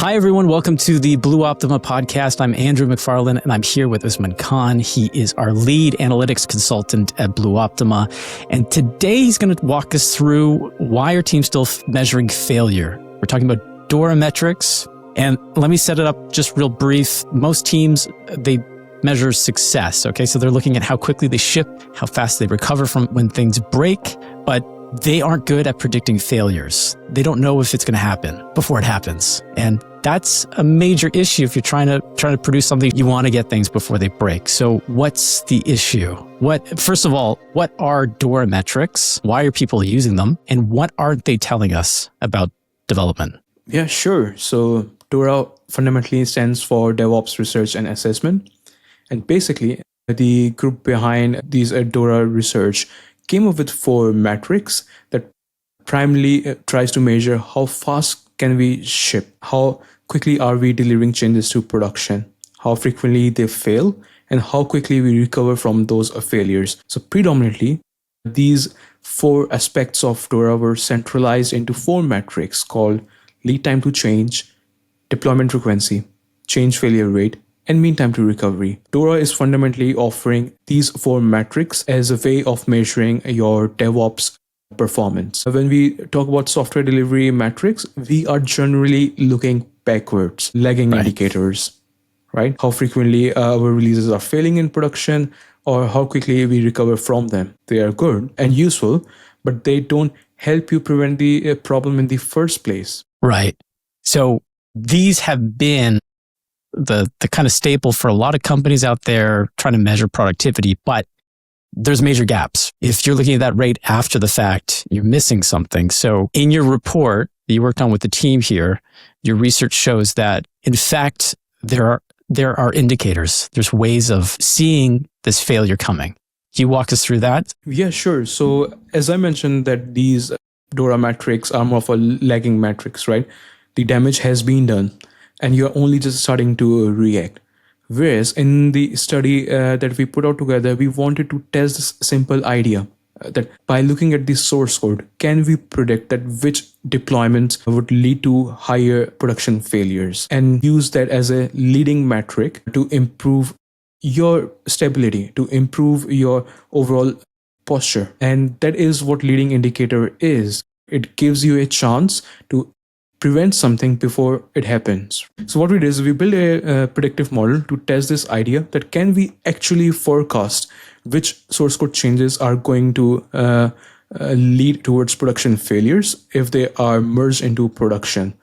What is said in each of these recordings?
Hi, everyone. Welcome to the BlueOptima podcast. I'm Andrew McFarland, and I'm here with Usman Khan. He is our lead analytics consultant at BlueOptima. And today he's going to walk us through why our team's still measuring failure. We're talking about Dora metrics. And let me set it up just real brief. Most teams, they measure success. Okay, so they're looking at how quickly they ship, how fast they recover from when things break, but they aren't good at predicting failures. They don't know if it's going to happen before it happens. And that's a major issue if you're trying to produce something. You want to get things before they break. So what's the issue? First of all, what are Dora metrics? Why are people using them? And what aren't they telling us about development? Yeah, sure. So Dora fundamentally stands for DevOps Research and Assessment. And basically, the group behind these Dora research came up with 4 metrics that primarily tries to measure how fast can we ship, how quickly are we delivering changes to production, how frequently they fail, and how quickly we recover from those failures. So predominantly, these 4 aspects of Dora were centralized into 4 metrics called lead time to change, deployment frequency, change failure rate, and mean time to recovery. Dora is fundamentally offering these 4 metrics as a way of measuring your DevOps performance. When we talk about software delivery metrics, we are generally looking backwards, lagging indicators, right? How frequently our releases are failing in production or how quickly we recover from them. They are good and useful, but they don't help you prevent the problem in the first place. Right. So these have been the kind of staple for a lot of companies out there trying to measure productivity, but there's major gaps. If you're looking at that rate after the fact, you're missing something. So in your report that you worked on with the team here, your research shows that, in fact, there are indicators. There's ways of seeing this failure coming. Can you walk us through that? Yeah, sure. So as I mentioned that these Dora metrics are more of a lagging metrics, right? The damage has been done and you're only just starting to react. Whereas in the study that we put out together, we wanted to test this simple idea that by looking at the source code, can we predict that which deployments would lead to higher production failures and use that as a leading metric to improve your stability, to improve your overall posture. And that is what leading indicator is. It gives you a chance to prevent something before it happens. So what we did is we built a predictive model to test this idea that can we actually forecast which source code changes are going to lead towards production failures if they are merged into production,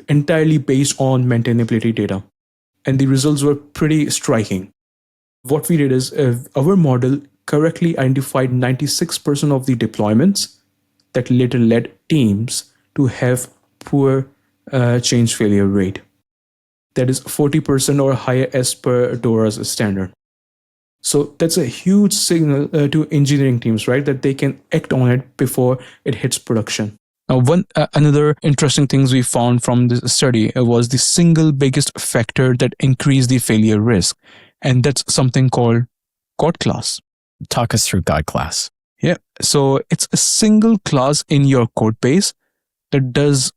entirely based on maintainability data. And the results were pretty striking. What we did is our model correctly identified 96% of the deployments that later led teams to have poor change failure rate. That is 40% or higher as per Dora's standard. So that's a huge signal to engineering teams, right? That they can act on it before it hits production. Another interesting things we found from this study was the single biggest factor that increased the failure risk. And that's something called God class. Talk us through God class. Yeah. So it's a single class in your code base that does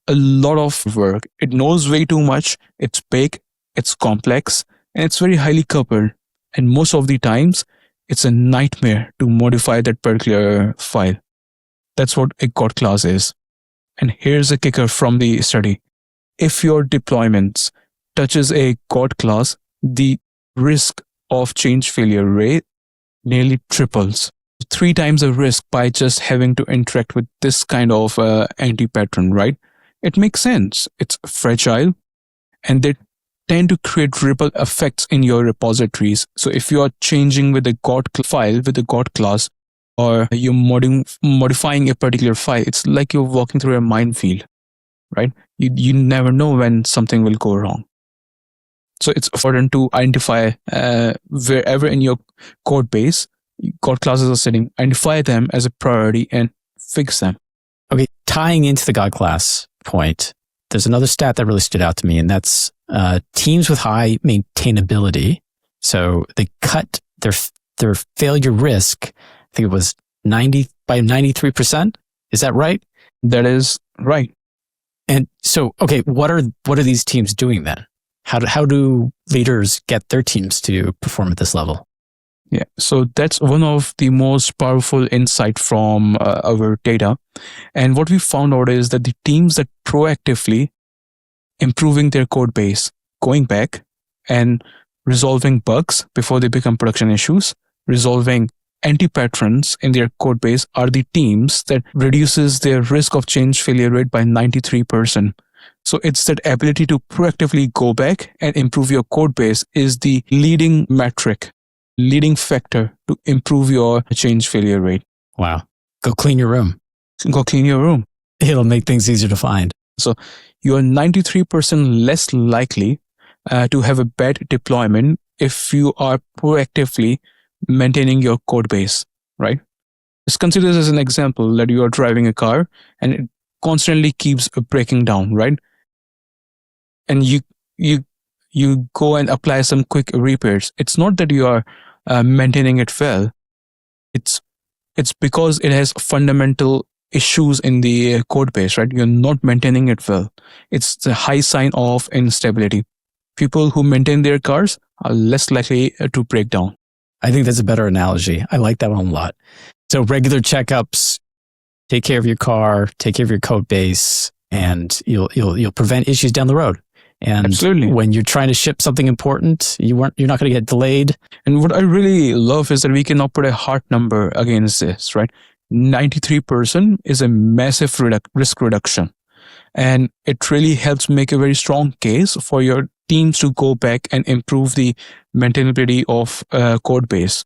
a lot of work. It knows way too much. It's big, it's complex, and it's very highly coupled. And most of the times, it's a nightmare to modify that particular file. That's what a God class is. And here's a kicker from the study. If your deployments touches a God class, the risk of change failure rate nearly triples. 3 times the risk by just having to interact with this kind of anti-pattern, right? It makes sense. It's fragile and they tend to create ripple effects in your repositories. So if you are changing with a God file with a God class or you're modifying a particular file, it's like you're walking through a minefield, right? You never know when something will go wrong. So it's important to identify wherever in your code base God classes are sitting, identify them as a priority and fix them. Okay, tying into the God class point, there's another stat that really stood out to me, and that's teams with high maintainability. So they cut their failure risk, I think it was 93%. Is that right? That is right. And so, okay, what are these teams doing then? How do leaders get their teams to perform at this level? Yeah, so that's one of the most powerful insight from our data. And what we found out is that the teams that proactively improving their code base, going back and resolving bugs before they become production issues, resolving anti-patterns in their code base are the teams that reduces their risk of change failure rate by 93%. So it's that ability to proactively go back and improve your code base is the leading metric, leading factor to improve your change failure rate. Wow. Go clean your room. Go clean your room. It'll make things easier to find. So you are 93% less likely to have a bad deployment if you are proactively maintaining your code base, right? Just consider this as an example that you are driving a car and it constantly keeps breaking down, right? And you go and apply some quick repairs. It's not that you are maintaining it well. It's because it has fundamental issues in the code base, right? You're not maintaining it well. It's the high sign of instability. People who maintain their cars are less likely to break down. I think that's a better analogy. I like that one a lot. So regular checkups, take care of your car, take care of your code base, and you'll prevent issues down the road. And Absolutely. When you're trying to ship something important, you're not going to get delayed. And what I really love is that we can now put a hard number against this, right? 93% is a massive risk reduction. And it really helps make a very strong case for your teams to go back and improve the maintainability of code base.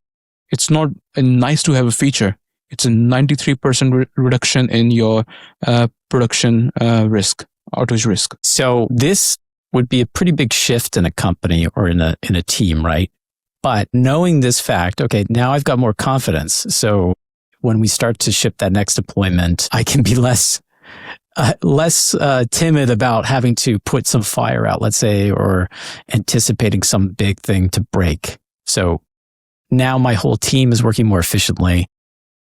It's not a nice to have a feature. It's a 93% reduction in your production risk, outage risk. So this would be a pretty big shift in a company or in a team, right? But knowing this fact, okay, now I've got more confidence. So when we start to ship that next deployment, I can be less timid about having to put some fire out, let's say, or anticipating some big thing to break. So now my whole team is working more efficiently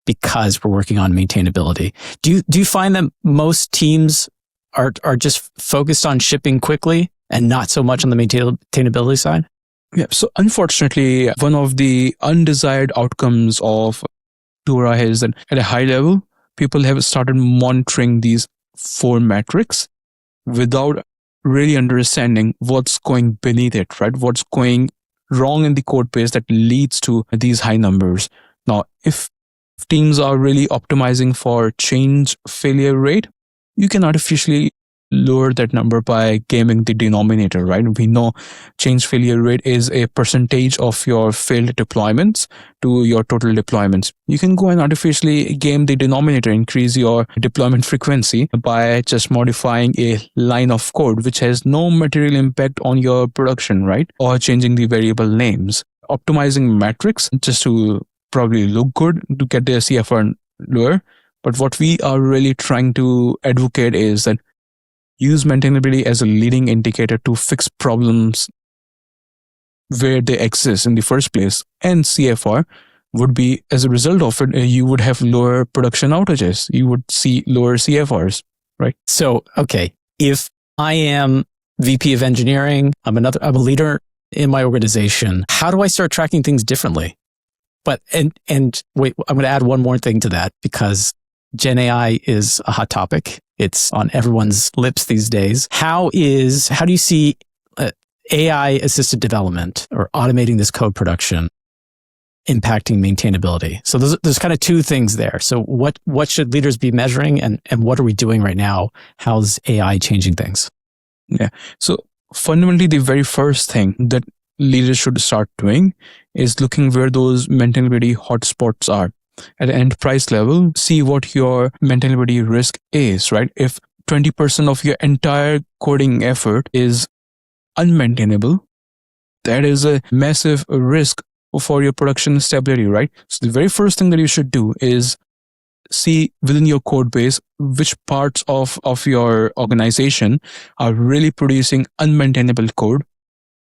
because we're working on maintainability. Do you find that most teams are just focused on shipping quickly and not so much on the maintainability side? Yeah. So unfortunately, one of the undesired outcomes of Dora is that at a high level, people have started monitoring these 4 metrics without really understanding what's going beneath it, right? What's going wrong in the code base that leads to these high numbers. Now, if teams are really optimizing for change failure rate, you can artificially lower that number by gaming the denominator, right? We know change failure rate is a percentage of your failed deployments to your total deployments. You can go and artificially game the denominator, increase your deployment frequency by just modifying a line of code which has no material impact on your production, right? Or changing the variable names. Optimizing metrics just to probably look good to get their CFR lower. But what we are really trying to advocate is that use maintainability as a leading indicator to fix problems where they exist in the first place. And CFR would be, as a result of it, you would have lower production outages. You would see lower CFRs, right? So, okay, if I am VP of engineering, I'm a leader in my organization, how do I start tracking things differently? But, and wait, I'm going to add one more thing to that because Gen AI is a hot topic. It's on everyone's lips these days. How do you see AI assisted development or automating this code production impacting maintainability? So there's kind of 2 things there. So what should leaders be measuring and what are we doing right now? How's AI changing things? Yeah. So fundamentally, the very first thing that leaders should start doing is looking where those maintainability hotspots are. At an enterprise level, see what your maintainability risk is, right? If 20% of your entire coding effort is unmaintainable, that is a massive risk for your production stability, right? So the very first thing that you should do is see within your code base which parts of your organization are really producing unmaintainable code.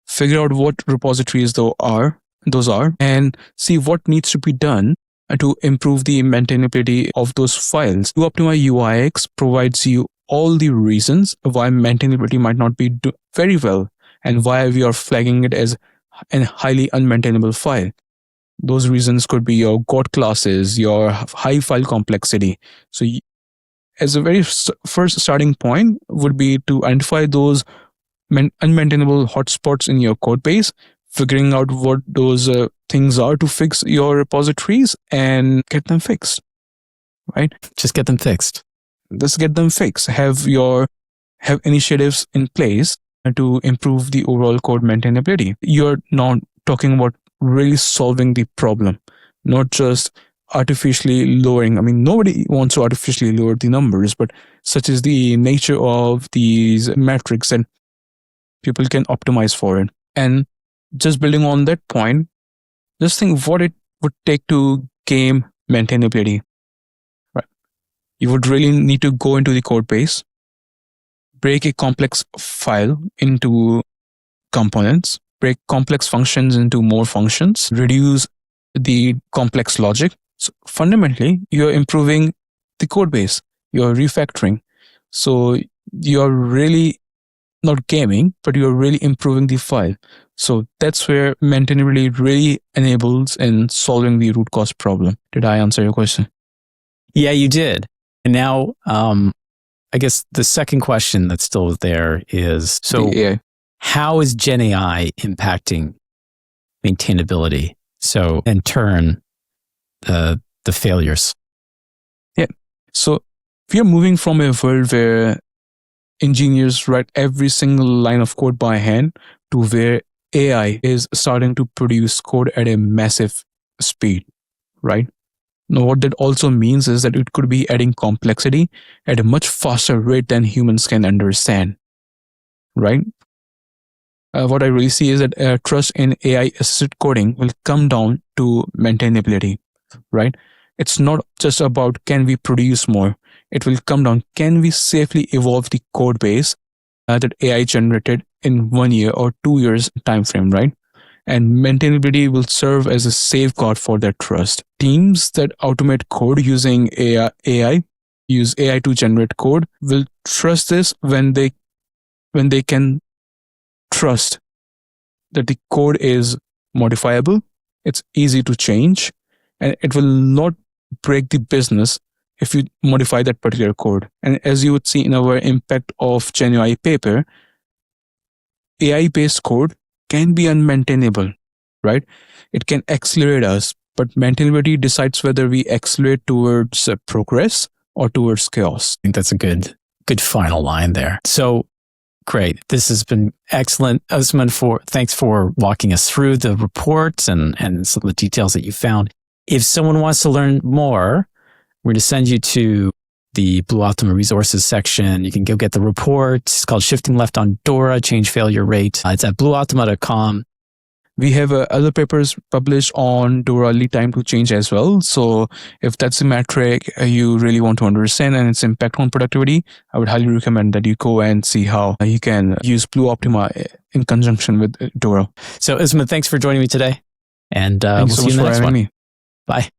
Figure out what repositories those are, and see what needs to be done to improve the maintainability of those files. BlueOptima UIX provides you all the reasons why maintainability might not be very well and why we are flagging it as a highly unmaintainable file. Those reasons could be your God classes, your high file complexity. So as a very first starting point would be to identify those unmaintainable hotspots in your code base, figuring out what those things are to fix your repositories and get them fixed, right? Just get them fixed. Just get them fixed. Have initiatives in place to improve the overall code maintainability. You're not talking about really solving the problem, not just artificially lowering. I mean, nobody wants to artificially lower the numbers, but such is the nature of these metrics that people can optimize for it. And just building on that point, just think what it would take to game maintainability. Right? You would really need to go into the code base, break a complex file into components, break complex functions into more functions, reduce the complex logic. So fundamentally, you're improving the code base, you're refactoring. So you're really not gaming, but you're really improving the file. So that's where maintainability really enables in solving the root cause problem. Did I answer your question? Yeah, you did. And now, I guess the second question that's still there is, so how is Gen AI impacting maintainability? So in turn, the failures. Yeah. So we are moving from a world where engineers write every single line of code by hand to where AI is starting to produce code at a massive speed, right? Now, what that also means is that it could be adding complexity at a much faster rate than humans can understand, right? What I really see is that trust in AI-assisted coding will come down to maintainability, right? It's not just about can we produce more. It will come down, can we safely evolve the code base that AI generated in 1 year or 2 years time frame, right? And maintainability will serve as a safeguard for that trust. Teams that automate code using AI, use AI to generate code, will trust this when they can trust that the code is modifiable, it's easy to change, and it will not break the business if you modify that particular code. And as you would see in our impact of Gen AI paper, AI-based code can be unmaintainable, right? It can accelerate us, but maintainability decides whether we accelerate towards progress or towards chaos. I think that's a good final line there. So great. This has been excellent. Usman, thanks for walking us through the reports and some of the details that you found. If someone wants to learn more, we're going to send you to the BlueOptima resources section. You can go get the report. It's called Shifting Left on Dora, Change Failure Rate. It's at blueoptima.com. We have other papers published on Dora lead time to change as well. So if that's a metric you really want to understand and its impact on productivity, I would highly recommend that you go and see how you can use BlueOptima in conjunction with Dora. So Usman, thanks for joining me today. And we'll see you in the next one. Me. Bye.